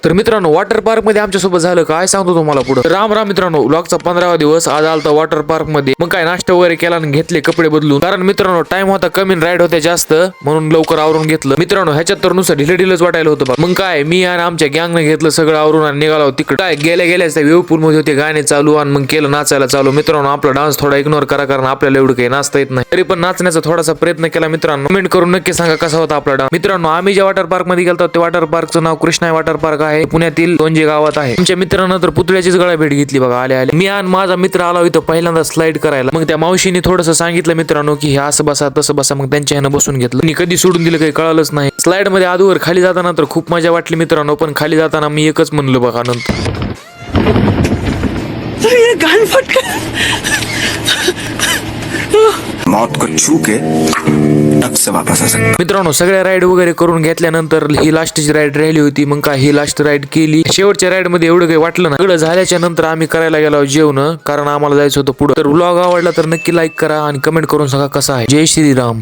तर मित्रांनो water park मध्ये आमच्यासोबत झालं काय सांगतो तुम्हाला पुढे। राम राम मित्रांनो, व्लॉगचा 15वा दिवस आज आलता वॉटर पार्क मध्ये। मग काय नाश्ता वगैरे केला आणि घेतले कपडे बदलून, कारण मित्रांनो टाइम होता कमी, राईड होते जास्त, म्हणून लवकर आवरून घेतलं। मित्रांनो ह्याच्यात तर नुसतं ढिलच वाटायला होतं बघ। मग काय मी आणि आमच्या गँगने घेतलं सगळं आवरून आणि निघालो तिकडे। काय गेल्या गेल्याच त्या वेव्ह पूल मध्ये होते गाणे चालू आणि मग केलं नाचायला चालू। मित्रांनो आपला डान्स थोडा इग्नोर करा, कारण आपल्याला एवढं काही नाचता येत नाही, तरी पण नाचण्याचा थोडासा प्रयत्न केला मित्रांनो। कमेंट करून नक्की सांगा कसा होता आपला डान्स। मित्रांनो आम्ही ज्या वॉटर पार्क मध्ये गेलो ते वॉटर पार्कचं नाव कृष्णा वॉटर पार्क आहे, पुण्यातील दोनजे गावात आहे। तुमच्या मित्रांना तर पुतळ्याचीच गळा भेट घेतली बघा आले आले। मी आणि माझा मित्र आला इथं पहिल्यांदा स्लाइड करायला। मग त्या मावशीने थोडस सांगितलं मित्रांनो की हे असं बसा तसं बसा, मग त्यांच्या ह्यानं बसून घेतलं। मी कधी सोडून दिलं काही कळालंच नाही। स्लाइड मध्ये आधीवर खाली जाताना तर खूप मजा वाटली मित्रांनो, पण खाली जाताना मी एकच म्हणलो बघा नंतर मौत को छू के तब से वापस आ सकते। मित्रांनो सगळ्या राईड वगैरे करून घेतल्यानंतर ही लास्टची राईड राहिली होती। मग काय ही लास्ट राईड केली। शेवटच्या राईड मध्ये एवढं काही वाटलं ना। सगळं झाल्याच्या नंतर आम्ही करायला गेलो जेवण, कारण आम्हाला जायचं होतं पुढे। तर व्लॉग आवडला तर नक्की लाईक करा आणि कमेंट करून सांगा कसा आहे। जय श्रीराम।